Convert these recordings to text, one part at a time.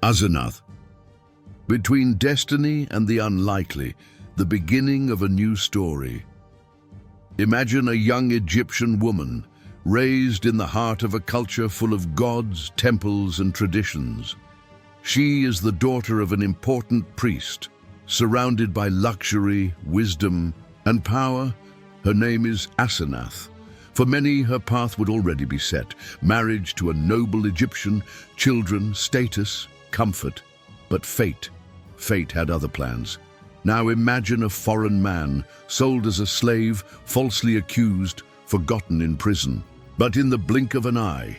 Asenath. Between destiny and the unlikely, the beginning of a new story. Imagine a young Egyptian woman, raised in the heart of a culture full of gods, temples, and traditions. She is the daughter of an important priest, surrounded by luxury, wisdom, and power. Her name is Asenath. For many, her path would already be set: marriage to a noble Egyptian, children, status, comfort. But fate had other plans. Now imagine a foreign man, sold as a slave, falsely accused, forgotten in prison. But in the blink of an eye,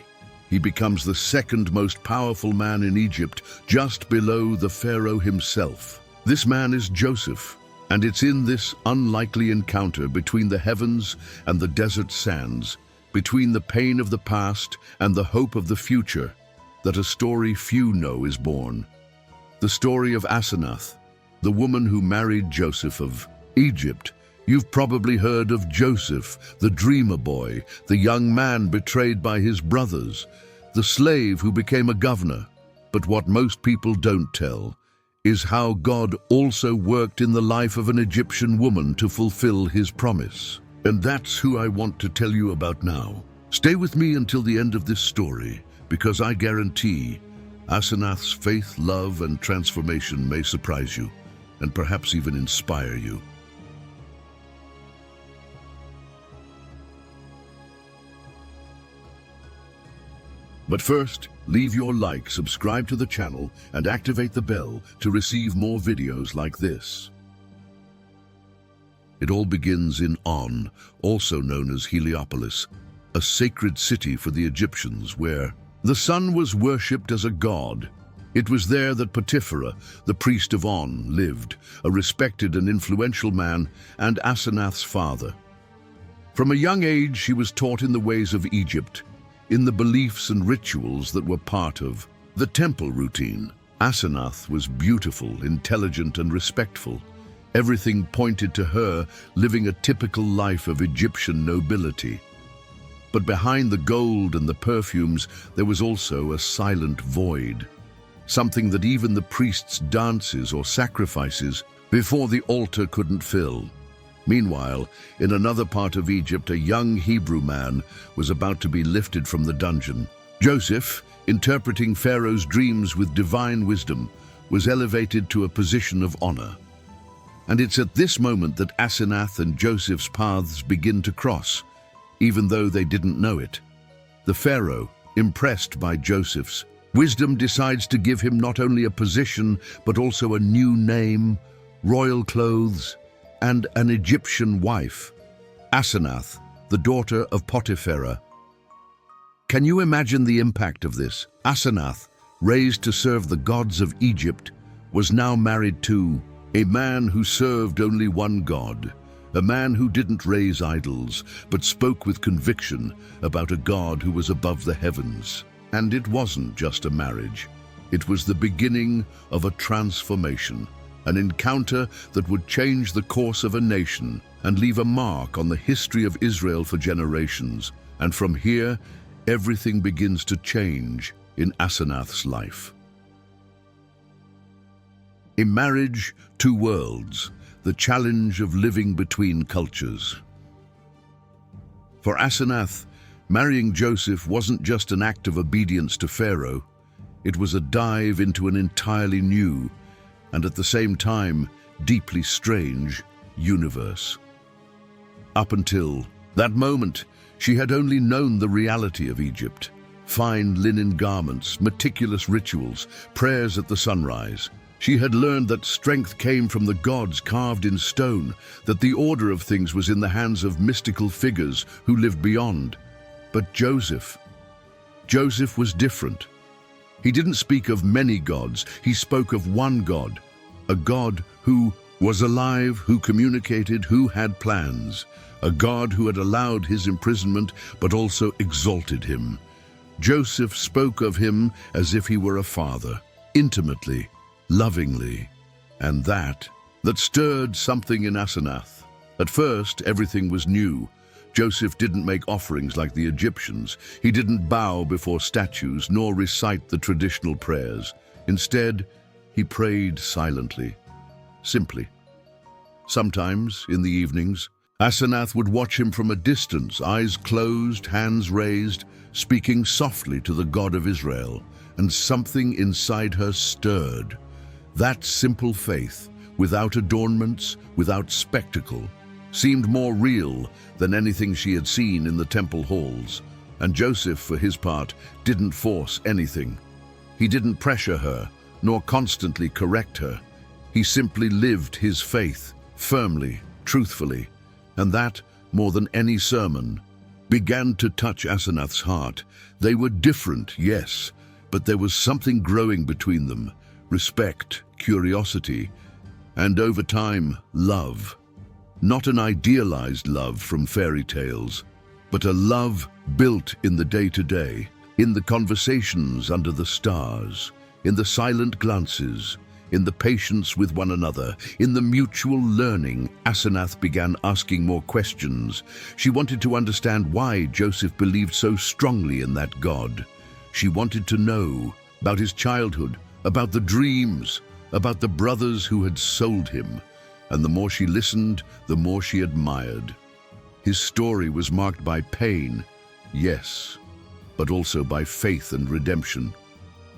he becomes the second most powerful man in Egypt, just below the pharaoh himself. This man is Joseph, and it's in this unlikely encounter between the heavens and the desert sands, between the pain of the past and the hope of the future, that a story few know is born. The story of Asenath, the woman who married Joseph of Egypt. You've probably heard of Joseph, the dreamer boy, the young man betrayed by his brothers, the slave who became a governor. But what most people don't tell is how God also worked in the life of an Egyptian woman to fulfill his promise. And that's who I want to tell you about now. Stay with me until the end of this story, because I guarantee Asenath's faith, love, and transformation may surprise you, and perhaps even inspire you. But first, leave your like, subscribe to the channel, and activate the bell to receive more videos like this. It all begins in On, also known as Heliopolis, a sacred city for the Egyptians where the sun was worshipped as a god. It was there that Potipharah, the priest of On, lived, a respected and influential man, and Asenath's father. From a young age, she was taught in the ways of Egypt, in the beliefs and rituals that were part of the temple routine. Asenath was beautiful, intelligent, and respectful. Everything pointed to her living a typical life of Egyptian nobility. But behind the gold and the perfumes, there was also a silent void, something that even the priest's dances or sacrifices before the altar couldn't fill. Meanwhile, in another part of Egypt, a young Hebrew man was about to be lifted from the dungeon. Joseph, interpreting Pharaoh's dreams with divine wisdom, was elevated to a position of honor. And it's at this moment that Asenath and Joseph's paths begin to cross, even though they didn't know it. The Pharaoh, impressed by Joseph's wisdom, decides to give him not only a position, but also a new name, royal clothes, and an Egyptian wife, Asenath, the daughter of Potipharah. Can you imagine the impact of this? Asenath, raised to serve the gods of Egypt, was now married to a man who served only one god, a man who didn't raise idols, but spoke with conviction about a God who was above the heavens. And it wasn't just a marriage. It was the beginning of a transformation, an encounter that would change the course of a nation and leave a mark on the history of Israel for generations. And from here, everything begins to change in Asenath's life. A marriage, two worlds, the challenge of living between cultures. For Asenath, marrying Joseph wasn't just an act of obedience to Pharaoh. It was a dive into an entirely new, and at the same time, deeply strange universe. Up until that moment, she had only known the reality of Egypt: fine linen garments, meticulous rituals, prayers at the sunrise. She had learned that strength came from the gods carved in stone, that the order of things was in the hands of mystical figures who lived beyond. But Joseph was different. He didn't speak of many gods, he spoke of one God, a God who was alive, who communicated, who had plans, a God who had allowed his imprisonment but also exalted him. Joseph spoke of him as if he were a father, intimately, lovingly, and that stirred something in Asenath. At first, everything was new. Joseph didn't make offerings like the Egyptians. He didn't bow before statues nor recite the traditional prayers. Instead, he prayed silently, simply. Sometimes, in the evenings, Asenath would watch him from a distance, eyes closed, hands raised, speaking softly to the God of Israel, and something inside her stirred. That simple faith, without adornments, without spectacle, seemed more real than anything she had seen in the temple halls. And Joseph, for his part, didn't force anything. He didn't pressure her, nor constantly correct her. He simply lived his faith, firmly, truthfully, and that, more than any sermon, began to touch Asenath's heart. They were different, yes, but there was something growing between them: respect, curiosity, and over time, love. Not an idealized love from fairy tales, but a love built in the day-to-day, in the conversations under the stars, in the silent glances, in the patience with one another, in the mutual learning. Asenath began asking more questions. She wanted to understand why Joseph believed so strongly in that God. She wanted to know about his childhood, about the dreams, about the brothers who had sold him. And the more she listened, the more she admired. His story was marked by pain, yes, but also by faith and redemption.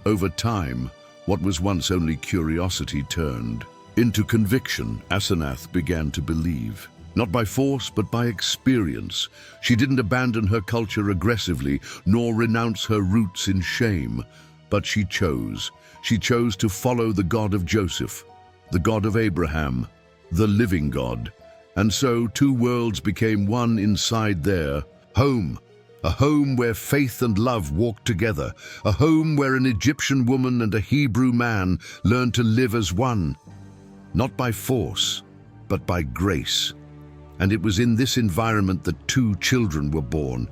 Over time, what was once only curiosity turned into conviction. Asenath began to believe, not by force, but by experience. She didn't abandon her culture aggressively, nor renounce her roots in shame, but she chose. She chose to follow the God of Joseph, the God of Abraham, the living God. And so two worlds became one inside their home. A home where faith and love walked together. A home where an Egyptian woman and a Hebrew man learned to live as one. Not by force, but by grace. And it was in this environment that two children were born,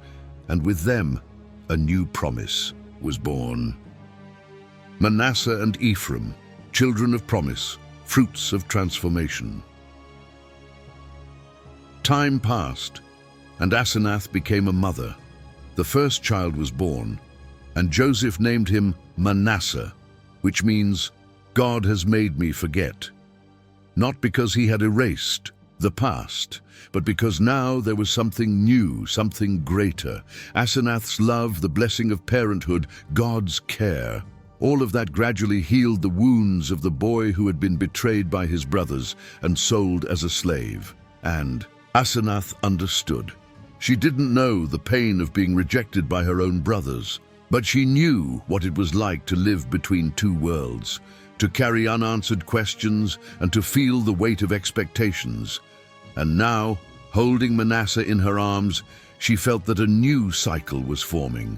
and with them, a new promise was born. Manasseh and Ephraim, children of promise, fruits of transformation. Time passed, and Asenath became a mother. The first child was born, and Joseph named him Manasseh, which means, God has made me forget. Not because he had erased the past, but because now there was something new, something greater. Asenath's love, the blessing of parenthood, God's care. All of that gradually healed the wounds of the boy who had been betrayed by his brothers and sold as a slave. And Asenath understood. She didn't know the pain of being rejected by her own brothers, but she knew what it was like to live between two worlds, to carry unanswered questions and to feel the weight of expectations. And now, holding Manasseh in her arms, she felt that a new cycle was forming,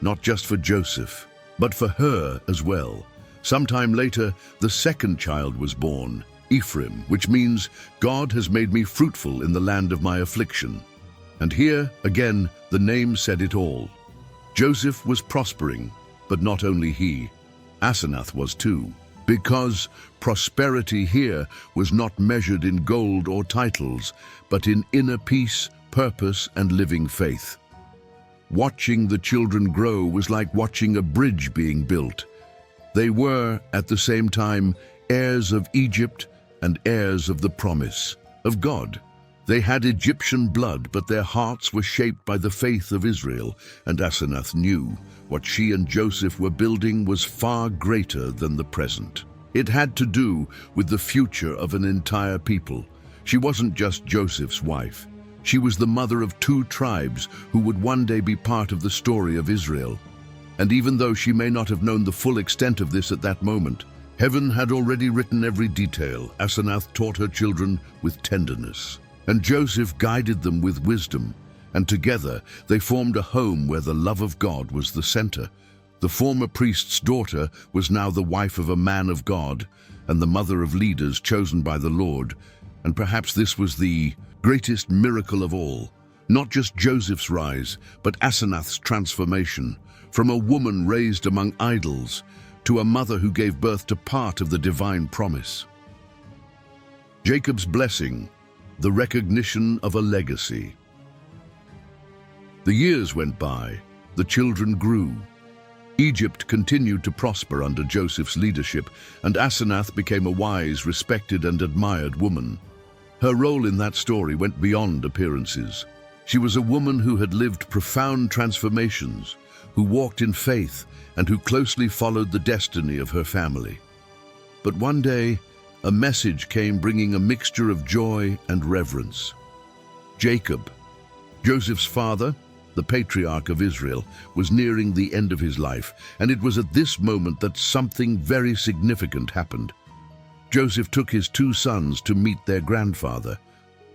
not just for Joseph, but for her as well. Sometime later, the second child was born, Ephraim, which means, God has made me fruitful in the land of my affliction. And here, again, the name said it all. Joseph was prospering, but not only he. Asenath was too, because prosperity here was not measured in gold or titles, but in inner peace, purpose, and living faith. Watching the children grow was like watching a bridge being built. They were, at the same time, heirs of Egypt and heirs of the promise of God. They had Egyptian blood, but their hearts were shaped by the faith of Israel, and Asenath knew what she and Joseph were building was far greater than the present. It had to do with the future of an entire people. She wasn't just Joseph's wife. She was the mother of two tribes who would one day be part of the story of Israel. And even though she may not have known the full extent of this at that moment, heaven had already written every detail. Asenath taught her children with tenderness, and Joseph guided them with wisdom, and together they formed a home where the love of God was the center. The former priest's daughter was now the wife of a man of God, and the mother of leaders chosen by the Lord. And perhaps this was the greatest miracle of all, not just Joseph's rise, but Asenath's transformation, from a woman raised among idols to a mother who gave birth to part of the divine promise. Jacob's blessing, the recognition of a legacy. The years went by, the children grew, Egypt continued to prosper under Joseph's leadership, and Asenath became a wise, respected, and admired woman. Her role in that story went beyond appearances. She was a woman who had lived profound transformations, who walked in faith, and who closely followed the destiny of her family. But one day, a message came bringing a mixture of joy and reverence. Jacob, Joseph's father, the patriarch of Israel, was nearing the end of his life, and it was at this moment that something very significant happened. Joseph took his 2 sons to meet their grandfather.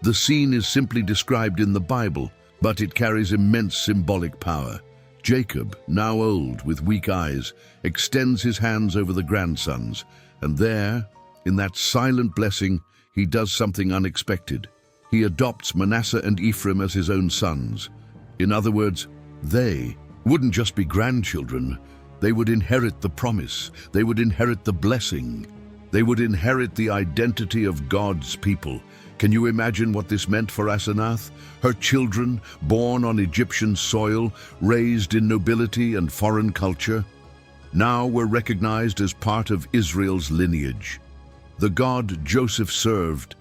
The scene is simply described in the Bible, but it carries immense symbolic power. Jacob, now old with weak eyes, extends his hands over the grandsons, and there, in that silent blessing, he does something unexpected. He adopts Manasseh and Ephraim as his own sons. In other words, they wouldn't just be grandchildren, they would inherit the promise, they would inherit the blessing, they would inherit the identity of God's people. Can you imagine what this meant for Asenath? Her children, born on Egyptian soil, raised in nobility and foreign culture, now were recognized as part of Israel's lineage. The God Joseph served,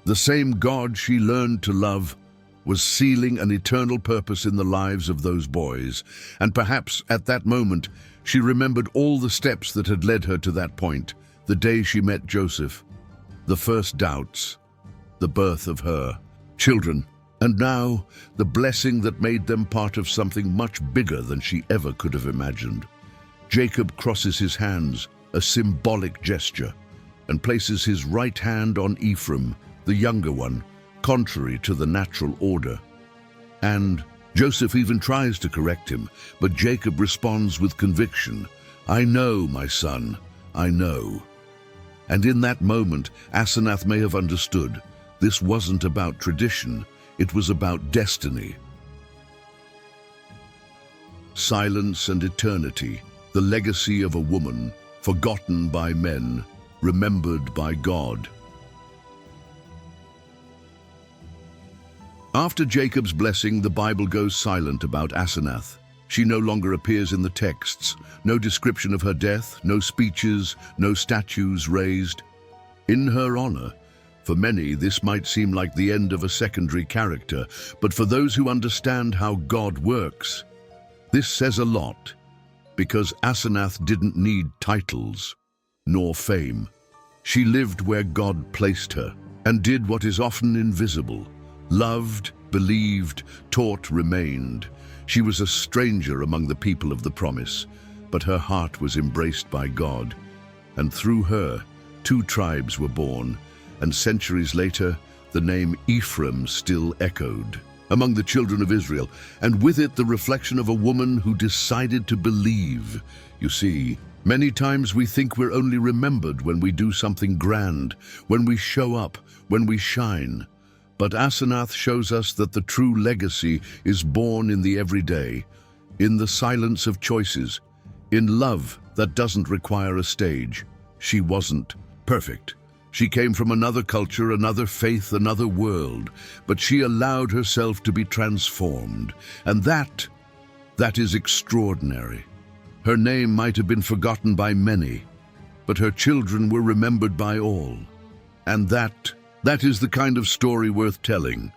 the same God she learned to love, was sealing an eternal purpose in the lives of those boys, and perhaps at that moment she remembered all the steps that had led her to that point, the day she met Joseph, the first doubts, the birth of her children, and now the blessing that made them part of something much bigger than she ever could have imagined. Jacob crosses his hands, a symbolic gesture, and places his right hand on Ephraim, the younger one, contrary to the natural order. And Joseph even tries to correct him, but Jacob responds with conviction, "I know, my son, I know." And in that moment, Asenath may have understood this wasn't about tradition, it was about destiny. Silence and eternity, the legacy of a woman, forgotten by men, remembered by God. After Jacob's blessing, the Bible goes silent about Asenath. She no longer appears in the texts. No description of her death, no speeches, no statues raised. In her honor, for many this might seem like the end of a secondary character, but for those who understand how God works, this says a lot, because Asenath didn't need titles nor fame. She lived where God placed her and did what is often invisible. Loved, believed, taught, remained. She was a stranger among the people of the promise, but her heart was embraced by God. And through her, 2 tribes were born, and centuries later, the name Ephraim still echoed among the children of Israel, and with it the reflection of a woman who decided to believe. You see, many times we think we're only remembered when we do something grand, when we show up, when we shine. But Asenath shows us that the true legacy is born in the everyday, in the silence of choices, in love that doesn't require a stage. She wasn't perfect. She came from another culture, another faith, another world, but she allowed herself to be transformed. And that is extraordinary. Her name might have been forgotten by many, but her children were remembered by all. And that is the kind of story worth telling.